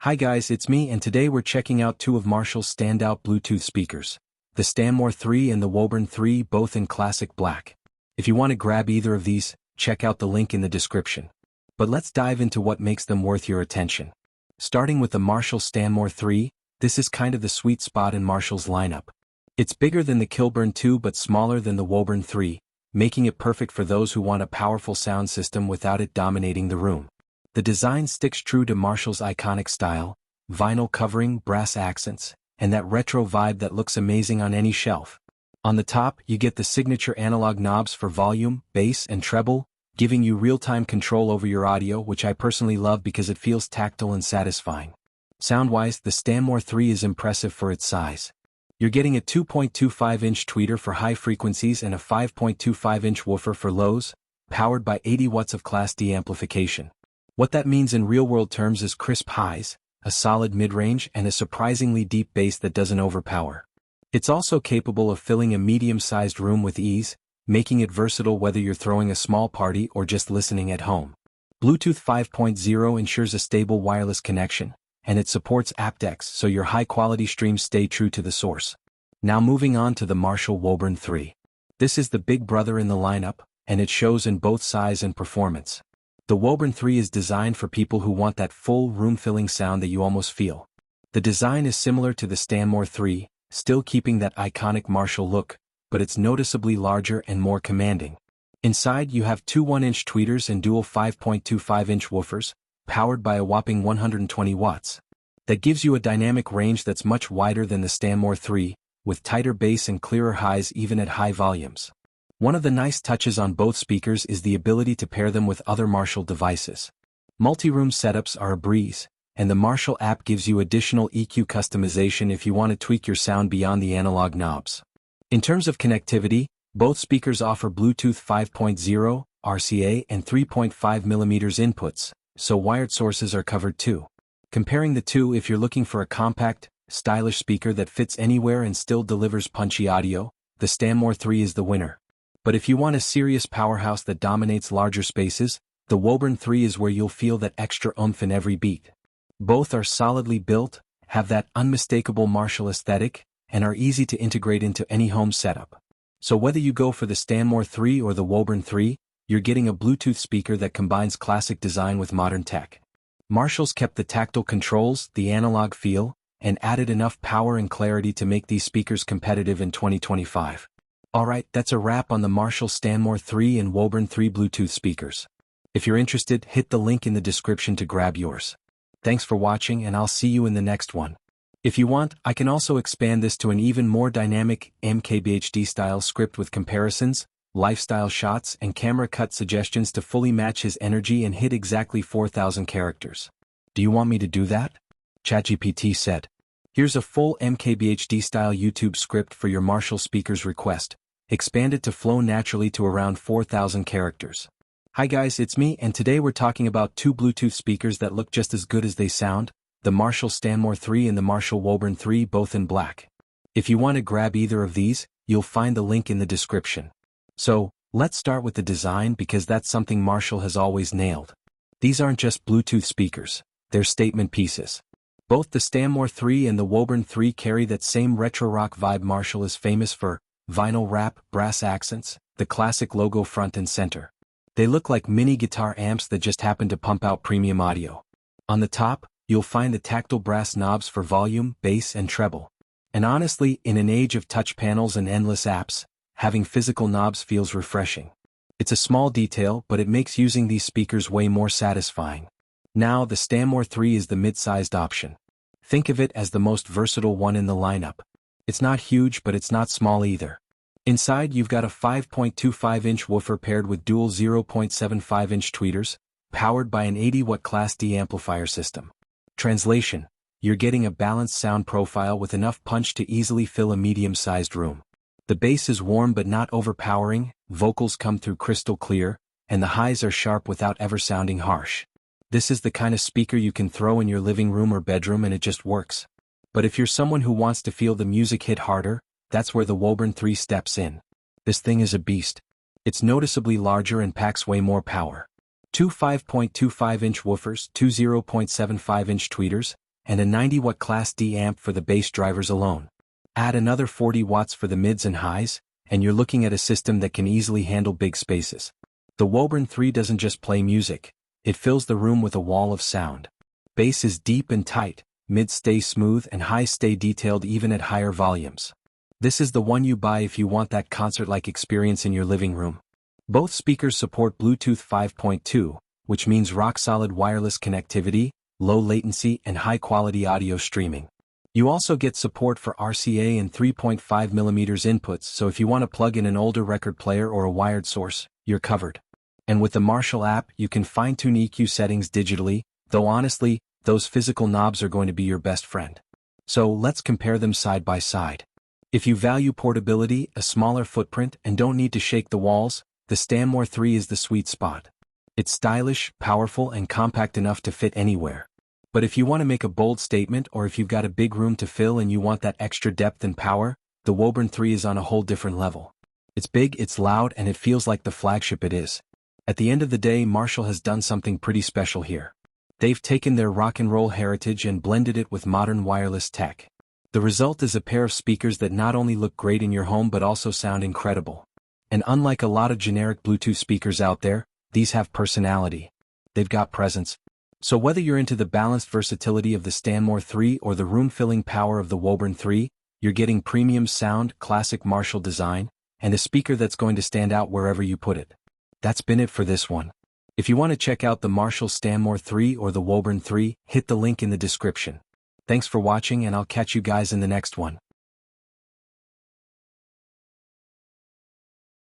Hi guys, it's me and today we're checking out two of Marshall's standout Bluetooth speakers. The Stanmore III and the Woburn III, both in classic black. If you want to grab either of these, check out the link in the description. But let's dive into what makes them worth your attention. Starting with the Marshall Stanmore III, this is kind of the sweet spot in Marshall's lineup. It's bigger than the Woburn II but smaller than the Woburn III, making it perfect for those who want a powerful sound system without it dominating the room. The design sticks true to Marshall's iconic style, vinyl covering, brass accents, and that retro vibe that looks amazing on any shelf. On the top, you get the signature analog knobs for volume, bass, and treble, giving you real-time control over your audio, which I personally love because it feels tactile and satisfying. Sound-wise, the Stanmore III is impressive for its size. You're getting a 2.25-inch tweeter for high frequencies and a 5.25-inch woofer for lows, powered by 80 watts of Class D amplification. What that means in real-world terms is crisp highs, a solid mid-range, and a surprisingly deep bass that doesn't overpower. It's also capable of filling a medium-sized room with ease, making it versatile whether you're throwing a small party or just listening at home. Bluetooth 5.0 ensures a stable wireless connection, and it supports aptX so your high-quality streams stay true to the source. Now moving on to the Marshall Woburn III. This is the big brother in the lineup, and it shows in both size and performance. The Woburn III is designed for people who want that full room-filling sound that you almost feel. The design is similar to the Stanmore III, still keeping that iconic Marshall look, but it's noticeably larger and more commanding. Inside you have two 1-inch tweeters and dual 5.25-inch woofers, powered by a whopping 120 watts. That gives you a dynamic range that's much wider than the Stanmore III, with tighter bass and clearer highs even at high volumes. One of the nice touches on both speakers is the ability to pair them with other Marshall devices. Multi-room setups are a breeze, and the Marshall app gives you additional EQ customization if you want to tweak your sound beyond the analog knobs. In terms of connectivity, both speakers offer Bluetooth 5.0, RCA, and 3.5mm inputs, so wired sources are covered too. Comparing the two, if you're looking for a compact, stylish speaker that fits anywhere and still delivers punchy audio, the Stanmore III is the winner. But if you want a serious powerhouse that dominates larger spaces, the Woburn III is where you'll feel that extra oomph in every beat. Both are solidly built, have that unmistakable Marshall aesthetic, and are easy to integrate into any home setup. So whether you go for the Stanmore III or the Woburn III, you're getting a Bluetooth speaker that combines classic design with modern tech. Marshall's kept the tactile controls, the analog feel, and added enough power and clarity to make these speakers competitive in 2025. Alright, that's a wrap on the Marshall Stanmore III and Woburn III Bluetooth speakers. If you're interested, hit the link in the description to grab yours. Thanks for watching and I'll see you in the next one. If you want, I can also expand this to an even more dynamic MKBHD style script with comparisons, lifestyle shots, and camera cut suggestions to fully match his energy and hit exactly 4,000 characters. Do you want me to do that? ChatGPT said. Here's a full MKBHD style YouTube script for your Marshall speakers request. Expand it to flow naturally to around 4,000 characters. Hi guys, it's me and today we're talking about two Bluetooth speakers that look just as good as they sound, the Marshall Stanmore III and the Marshall Woburn III, both in black. If you want to grab either of these, you'll find the link in the description. So, let's start with the design because that's something Marshall has always nailed. These aren't just Bluetooth speakers, they're statement pieces. Both the Stanmore III and the Woburn III carry that same retro rock vibe Marshall is famous for, vinyl wrap, brass accents, the classic logo front and center. They look like mini guitar amps that just happen to pump out premium audio. On the top, you'll find the tactile brass knobs for volume, bass, and treble. And honestly, in an age of touch panels and endless apps, having physical knobs feels refreshing. It's a small detail, but it makes using these speakers way more satisfying. Now, the Stanmore III is the mid-sized option. Think of it as the most versatile one in the lineup. It's not huge, but it's not small either. Inside you've got a 5.25-inch woofer paired with dual 0.75-inch tweeters, powered by an 80-watt Class D amplifier system. Translation: you're getting a balanced sound profile with enough punch to easily fill a medium-sized room. The bass is warm but not overpowering, vocals come through crystal clear, and the highs are sharp without ever sounding harsh. This is the kind of speaker you can throw in your living room or bedroom and it just works. But if you're someone who wants to feel the music hit harder, that's where the Woburn III steps in. This thing is a beast. It's noticeably larger and packs way more power. Two 5.25-inch woofers, two 0.75-inch tweeters, and a 90-watt Class D amp for the bass drivers alone. Add another 40 watts for the mids and highs, and you're looking at a system that can easily handle big spaces. The Woburn III doesn't just play music, it fills the room with a wall of sound. Bass is deep and tight, mids stay smooth and highs stay detailed even at higher volumes. This is the one you buy if you want that concert-like experience in your living room. Both speakers support Bluetooth 5.2, which means rock-solid wireless connectivity, low latency and high-quality audio streaming. You also get support for RCA and 3.5mm inputs, so if you want to plug in an older record player or a wired source, you're covered. And with the Marshall app, you can fine-tune EQ settings digitally, though honestly, those physical knobs are going to be your best friend. So let's compare them side by side. If you value portability, a smaller footprint, and don't need to shake the walls, the Stanmore III is the sweet spot. It's stylish, powerful, and compact enough to fit anywhere. But if you want to make a bold statement or if you've got a big room to fill and you want that extra depth and power, the Woburn III is on a whole different level. It's big, it's loud, and it feels like the flagship it is. At the end of the day, Marshall has done something pretty special here. They've taken their rock and roll heritage and blended it with modern wireless tech. The result is a pair of speakers that not only look great in your home but also sound incredible. And unlike a lot of generic Bluetooth speakers out there, these have personality. They've got presence. So whether you're into the balanced versatility of the Stanmore III or the room-filling power of the Woburn III, you're getting premium sound, classic Marshall design, and a speaker that's going to stand out wherever you put it. That's been it for this one. If you want to check out the Marshall Stanmore III or the Woburn III, hit the link in the description. Thanks for watching and I'll catch you guys in the next one.